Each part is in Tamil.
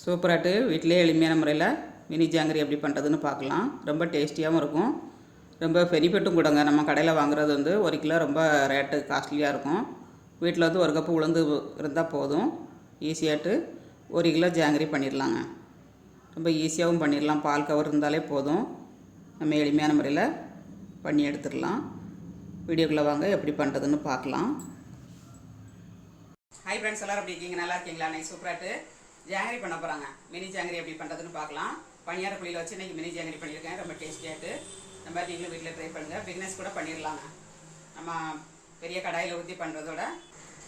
சூப்பராட்டு வீட்டிலே எளிமையான முறையில் மினி ஜாங்கிரி எப்படி பண்ணுறதுன்னு பார்க்கலாம். ரொம்ப டேஸ்டியாகவும் இருக்கும், ரொம்ப பெனிஃபிட்டும் கூடங்க. நம்ம கடையில் வாங்குறது வந்து 1 கிலோ ரொம்ப ரேட்டு காஸ்ட்லியாக இருக்கும். வீட்டில் வந்து 1 கப்பு உளுந்து இருந்தால் போதும், ஈஸியாட்டு 1 கிலோ ஜாங்கிரி பண்ணிடலாங்க. ரொம்ப ஈஸியாகவும் பண்ணிடலாம், பால் கவர் இருந்தாலே போதும். நம்ம எளிமையான முறையில் பண்ணி எடுத்துடலாம். வீடியோக்குள்ளே வாங்க, எப்படி பண்ணுறதுன்னு பார்க்கலாம். ஹாய் ஃப்ரெண்ட்ஸ், எல்லோரும் எப்படி இருக்கீங்க? நல்லா இருக்கீங்களா? நான் சூப்பராட்டு ஜாங்கிரி பண்ண போகிறாங்க. மினி ஜாங்கிரி எப்படி பண்ணுறதுன்னு பார்க்கலாம். பனியார புளியில் வச்சு இன்றைக்கி மினி ஜாங்கிரி பண்ணியிருக்கேன். ரொம்ப டேஸ்டியாகிட்டு இந்த மாதிரி நீங்களும் வீட்டில் ட்ரை பண்ணுங்கள். பிக்னஸ் கூட பண்ணிடலாங்க. நம்ம பெரிய கடாயில் ஊற்றி பண்ணுறதோட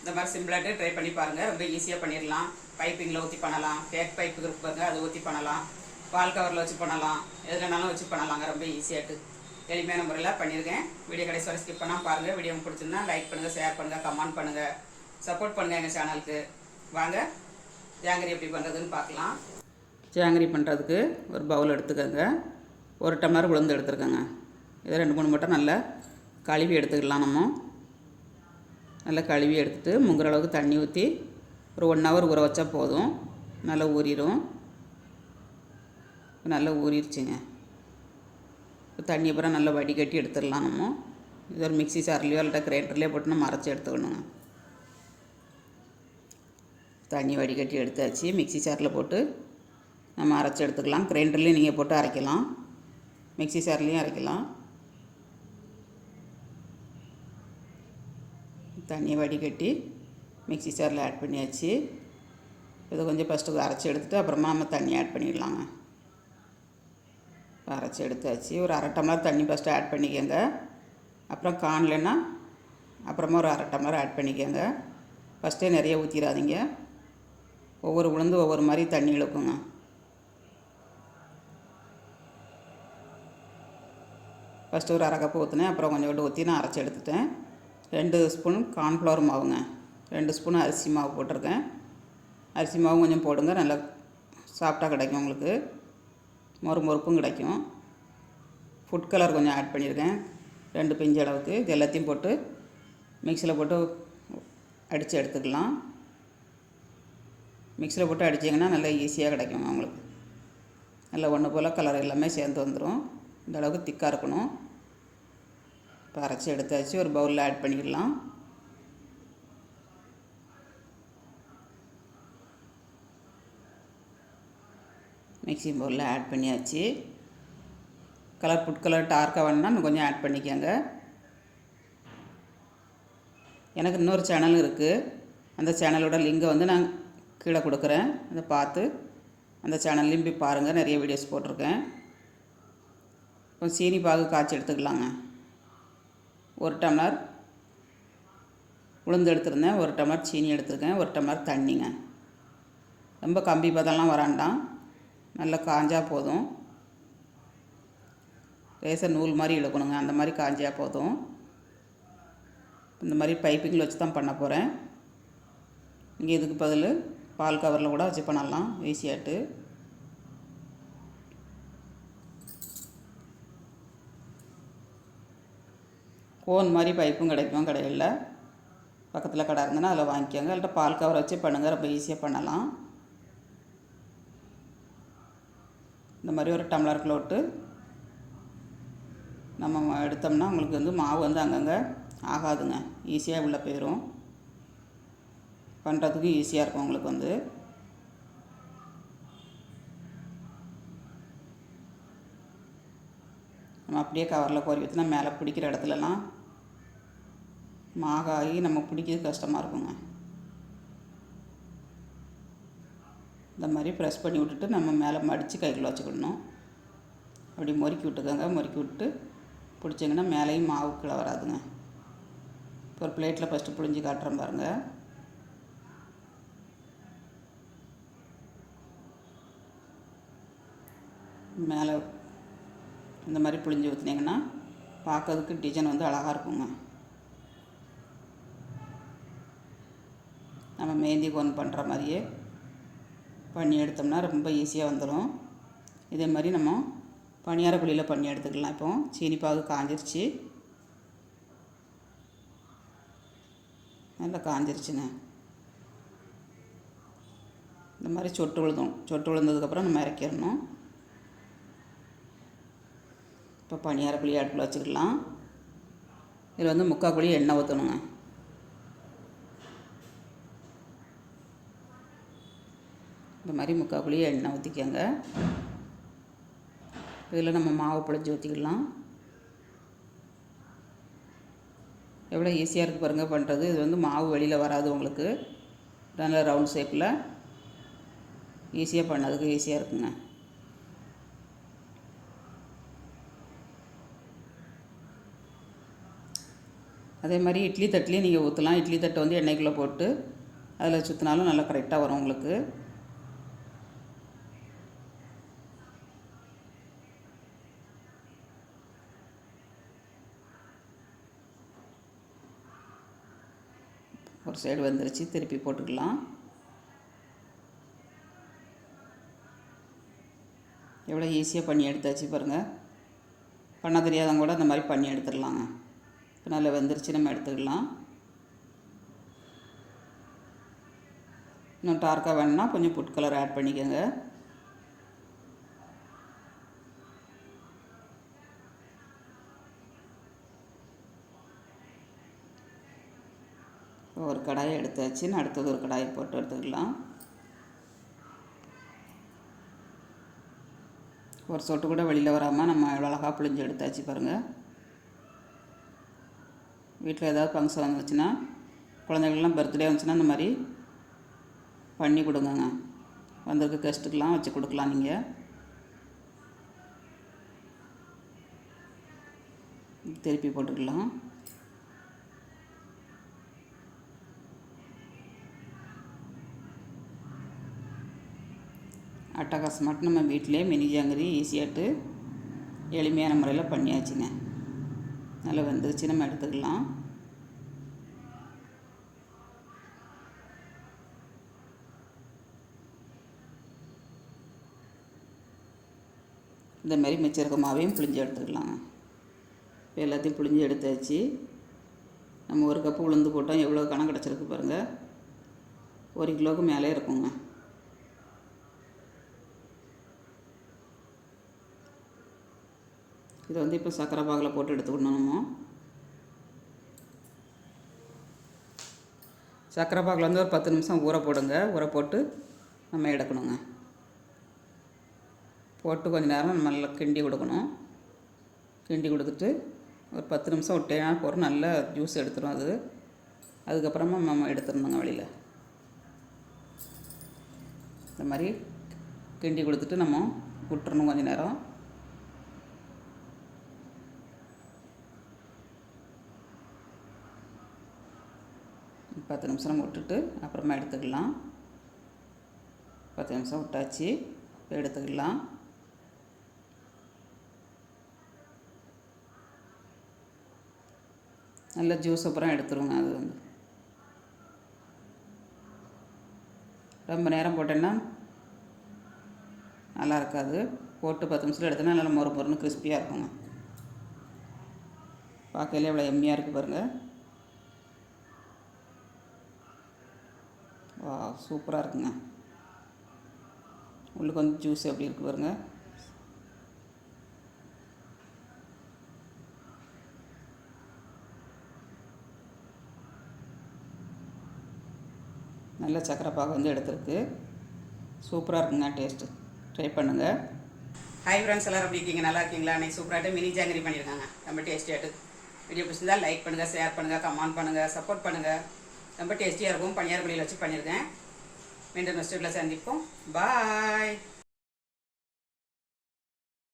இந்த மாதிரி சிம்பிளாகிட்டு ட்ரை பண்ணி பாருங்கள். ரொம்ப ஈஸியாக பண்ணிடலாம். பைப்பிங்கில் ஊற்றி பண்ணலாம், கேக் பைப்பு இருப்பாங்க அதை ஊற்றி பண்ணலாம், பால் கவரில் வச்சு பண்ணலாம், எதுலனாலும் வச்சு பண்ணலாங்க. ரொம்ப ஈஸியாகிட்டு எளிமையான முறையில் பண்ணியிருக்கேன். வீடியோ கடைசி வரை ஸ்கிப் பண்ணால் பாருங்கள். வீடியோ பிடிச்சிருந்தா லைக் பண்ணுங்கள், ஷேர் பண்ணுங்கள், கமெண்ட் பண்ணுங்கள், சப்போர்ட் பண்ணுங்கள் எங்கள் சேனலுக்கு. வாங்க ஜாங்கிரி எப்படி பண்ணுறதுன்னு பார்க்கலாம். ஜாங்கிரி பண்ணுறதுக்கு ஒரு பவுல் எடுத்துக்கோங்க. 1 டம்ளர் உளுந்து எடுத்துருக்கோங்க. இதை 2-3 மட்டும் நல்லா கழுவி எடுத்துக்கலாம். நம்ம நல்லா கழுவி எடுத்துகிட்டு முங்குற அளவுக்கு தண்ணி ஊற்றி ஒரு 1 ஹவர் ஊற வச்சா போதும். நல்லா ஊறிடும். நல்லா ஊறிடுச்சுங்க. தண்ணி அப்புறம் நல்லா வடிகட்டி எடுத்துடலாம். நம்ம இது ஒரு மிக்ஸி சார்லேயோ இல்லை கிரைண்டர்லேயோ போட்டு நம்ம அரைச்சி எடுத்துக்கணுங்க. தண்ணி வடிகட்டி எடுத்தாச்சு. மிக்ஸி சாரில் போட்டு நம்ம அரைச்சி எடுத்துக்கலாம். கிரைண்டர்லேயும் நீங்கள் போட்டு அரைக்கலாம், மிக்ஸி சார்லேயும் அரைக்கலாம். தண்ணியை வடிகட்டி மிக்ஸி சாரில் ஆட் பண்ணியாச்சு. இதை கொஞ்சம் ஃபஸ்ட்டு அரைச்சி எடுத்துகிட்டு அப்புறமா நம்ம தண்ணி ஆட் பண்ணிடலாங்க. அரைச்சி எடுத்தாச்சு. ஒரு 1/2 டம்ளர் தண்ணி ஃபஸ்ட்டு ஆட் பண்ணிக்கோங்க. அப்புறம் காணலைன்னா அப்புறமா ஒரு 1/2 டம்ளர் ஆட் பண்ணிக்கோங்க. ஃபஸ்ட்டே நிறைய ஊற்றிடாதீங்க. ஒவ்வொரு உளுந்து ஒவ்வொரு மாதிரி தண்ணி இழுக்குங்க. ஃபஸ்ட்டு ஒரு 1/2 கப்பு ஊற்றினேன், அப்புறம் கொஞ்சம் ஊற்றி நான் அரைச்சி எடுத்துட்டேன். 2 ஸ்பூன் கார்ன்ஃப்ளவர் மாவுங்க, 2 ஸ்பூன் அரிசி மாவு போட்டிருக்கேன். அரிசி மாவும் கொஞ்சம் போடுங்க, நல்லா சாஃப்டாக கிடைக்கும் உங்களுக்கு, மொறுப்பும் கிடைக்கும். ஃபுட் கலர் கொஞ்சம் ஆட் பண்ணியிருக்கேன், 2 பிஞ்சு அளவுக்கு. இது எல்லாத்தையும் போட்டு மிக்சியில் போட்டு அடித்து எடுத்துக்கலாம். மிக்சியில் போட்டு அடிச்சிங்கன்னா நல்லா ஈஸியாக கிடைக்கும் உங்களுக்கு. நல்லா ஒன்று போல் கலர் எல்லாமே சேர்ந்து வந்துடும். இந்த அளவுக்கு திக்காக இருக்கணும். இப்போ அரைச்சி எடுத்தாச்சு. ஒரு பவுலில் ஆட் பண்ணிடலாம். மிக்ஸி பவுலில் ஆட் பண்ணியாச்சு. ஃபுட் கலர் டார்க்காக வேணுன்னா இன்னும் கொஞ்சம் ஆட் பண்ணிக்கோங்க. எனக்கு இன்னொரு சேனல் இருக்குது, அந்த சேனலோட லிங்கை வந்து நான் கீழே கொடுக்குறேன். அதை பார்த்து அந்த சேனல்லையும் போய் பாருங்கள், நிறைய வீடியோஸ் போட்டிருக்கேன். கொஞ்சம் சீனி பாகு காய்ச்சி எடுத்துக்கலாங்க. 1 டம்ளர் உளுந்து எடுத்துருந்தேன், 1 டம்ளர் சீனி எடுத்துருக்கேன், 1 டம்ளர் தண்ணிங்க. ரொம்ப கம்பி பதம்லாம் வராண்டாம், நல்லா காஞ்சா போதும். லேசாக நூல் மாதிரி இழுக்கணுங்க, அந்த மாதிரி காஞ்சா போதும். இந்த மாதிரி பைப்பிங்கில் வச்சு தான் பண்ண போகிறேன். இங்கே இதுக்கு பதில் பால் கவரில் கூட வச்சு பண்ணலாம் ஈஸியாட்டு. கோன் மாதிரி பைப்பும் கிடைக்கும் கடையில், பக்கத்தில் கடை இருந்ததுன்னா அதில் வாங்கிக்கோங்க. இல்லைட்ட பால் கவர் வச்சு பண்ணுங்கள், ரொம்ப ஈஸியாக பண்ணலாம். இந்த மாதிரி ஒரு டம்ளருக்குள்ள விட்டு நம்ம எடுத்தோம்னா உங்களுக்கு வந்து மாவு வந்து அங்கங்கே ஆகாதுங்க, ஈஸியாக உள்ளே போயிடும். பண்ணுறதுக்கு ஈஸியாக இருக்கும் உங்களுக்கு வந்து. நம்ம அப்படியே கவரில் கோரி ஊற்றினா மேலே பிடிக்கிற இடத்துலலாம் மாகாகி நம்ம பிடிக்கிறது கஷ்டமாக இருக்குங்க. இந்த மாதிரி ப்ரெஸ் பண்ணி விட்டுட்டு நம்ம மேலே மடித்து கைக்குள்ளே வச்சுக்கிடணும். அப்படி முறுக்கி விட்டுக்கோங்க. முறுக்கி விட்டு பிடிச்சிங்கன்னா மேலேயும் மாவு கீழே வராதுங்க. இப்போ ஒரு பிளேட்டில் ஃபஸ்ட்டு புழிஞ்சு காட்டுறேன் பாருங்கள். மேலே இந்த மாதிரி புழிஞ்சு ஊற்றினீங்கன்னா பார்க்கறதுக்கு டிசைன் வந்து அழகாக இருக்குங்க. நம்ம மெஹந்தி கோன் பண்ணுற மாதிரியே பண்ணி எடுத்தோம்னா ரொம்ப ஈஸியாக வந்துடும். இதே மாதிரி நம்ம பனியார குழியில் பண்ணி எடுத்துக்கலாம். இப்போ சீனி பாகு காஞ்சிருச்சு, நல்லா காஞ்சிருச்சுங்க. இந்த மாதிரி சொட்டு விழுந்ததுக்கப்புறம் நம்ம இறக்கிடணும். இப்போ பணியாரக்குழி அடுப்பில் வச்சுக்கலாம். இதில் வந்து 3/4 குழி எண்ணெய் ஊற்றணுங்க. இந்த மாதிரி 3/4 குழி எண்ணெய் ஊற்றிக்கோங்க. இதில் நம்ம மாவு புழிஞ்சு ஊற்றிக்கலாம். எவ்வளோ ஈஸியாக இருக்குது பாருங்கள் பண்ணுறது. இது வந்து மாவு வெளியில் வராது உங்களுக்கு. நல்ல ரவுண்ட் ஷேப்பில் ஈஸியாக பண்ணதுக்கு ஈஸியாக இருக்குங்க. அதே மாதிரி இட்லி தட்டுலேயும் நீங்கள் ஊற்றலாம். இட்லி தட்டை வந்து எண்ணெய்க்குள்ளே போட்டு அதில் சுற்றினாலும் நல்லா கரெக்டாக வரும் உங்களுக்கு. ஒரு சைடு வந்துருச்சு, திருப்பி போட்டுக்கலாம். எவ்வளோ ஈஸியாக பண்ணி எடுத்தாச்சு பாருங்கள். பண்ண தெரியாதவங்க கூட அந்த மாதிரி பண்ணி எடுத்துடலாங்க. இப்போ நல்லா வெந்துருச்சு, நம்ம எடுத்துக்கலாம். இன்னும் டார்க்காக வேணும்னா கொஞ்சம் ஃபுட் கலர் ஆட் பண்ணிக்கோங்க. ஒரு கடாயை எடுத்தாச்சு. அடுத்தது ஒரு கடாயை போட்டு எடுத்துக்கலாம். ஒரு சொட்டு கூட வெளியில் வராமல் நம்ம எவ்வளோ அழகாக புழிஞ்சு எடுத்தாச்சு பாருங்கள். வீட்டில் ஏதாவது ஃபங்க்ஷன் வந்துச்சுன்னா, குழந்தைகள்லாம் பர்த்டே வந்துச்சுன்னா இந்த மாதிரி பண்ணி கொடுங்கங்க. வந்திருக்க கெஸ்ட்டுக்கெலாம் வச்சு கொடுக்கலாம். நீங்கள் திருப்பி போட்டுக்கலாம். அட்டகாசமாட்டு நம்ம வீட்டிலே மினி ஜாங்கிரி ஈஸியாட்டு எளிமையான முறையில் பண்ணியாச்சுங்க. நல்லா வந்துருச்சு, நம்ம எடுத்துக்கலாம். இந்தமாரி மிச்சம் இருக்க மாவையும் புழிஞ்சு எடுத்துக்கலாங்க. இப்போ எல்லாத்தையும் புழிஞ்சு எடுத்தாச்சு. நம்ம 1 கப்பு உளுந்து போட்டோம். எவ்வளோ கணக்கு கிடச்சிருக்கு பாருங்கள். 1 கிலோவுக்கு மேலே இருக்குங்க. இதை வந்து இப்போ சர்க்கரை பாகில் போட்டு எடுத்துக்கணும். நம்ம சர்க்கரை பாகில் வந்து ஒரு 10 நிமிஷம் ஊற போடுங்க. ஊற போட்டு நம்ம எடுக்கணுங்க. போட்டு கொஞ்சம் நேரம் நம்ம நல்லா கிண்டி கொடுக்கணும். கிண்டி கொடுத்துட்டு ஒரு 10 நிமிஷம் விட்டேன்னா போகிற நல்ல ஜூஸ் எடுத்துடும் அது. அதுக்கப்புறமா நம்ம எடுத்துடணுங்க வெளியில். இந்த மாதிரி கிண்டி கொடுத்துட்டு நம்ம விட்டுறணும் கொஞ்சம் நேரம். பத்து நிமிஷம் நம்ம விட்டுட்டு அப்புறமா எடுத்துக்கலாம். 10 நிமிஷம் விட்டாச்சு, எடுத்துக்கலாம். நல்ல ஜூஸ் அப்புறம் எடுத்துருவோங்க. அது வந்து ரொம்ப நேரம் போட்டேன்னா நல்லா இருக்காது. போட்டு 10 நிமிஷத்தில் எடுத்தோன்னா நல்லா மொறு மொறுன்னு கிறிஸ்பியாக இருக்குங்க. பார்க்கையிலே எவ்வளோ எம்மியாக இருக்குது பாருங்கள். வா, சூப்பராக இருக்குங்க. உள்ளுக்கு வந்து ஜூஸ் எப்படி இருக்குது பாருங்கள். நல்ல சக்கரை பாகு வந்து எடுத்துருக்கு. சூப்பராக இருக்குங்க. டேஸ்ட்டு ட்ரை பண்ணுங்கள். ஹாய் ஃப்ரெண்ட்ஸ், எல்லோரும் எப்படி இருக்கீங்க? நல்லா இருக்கீங்களா? அன்றைக்கி சூப்பராகிட்டு மினி ஜாங்கிரி பண்ணியிருக்காங்க. ரொம்ப டேஸ்டியாகிட்டு. வீடியோ பிடிச்சிருந்தால் லைக் பண்ணுங்கள், ஷேர் பண்ணுங்கள், கமெண்ட் பண்ணுங்கள், சப்போர்ட் பண்ணுங்கள். ரொம்ப டேஸ்டியாக இருக்கும். பணியார குழியில் வச்சு பண்ணியிருக்கேன். மீண்டும் நெக்ஸ்ட் வீடியோவில் சந்திப்போம். பாய்.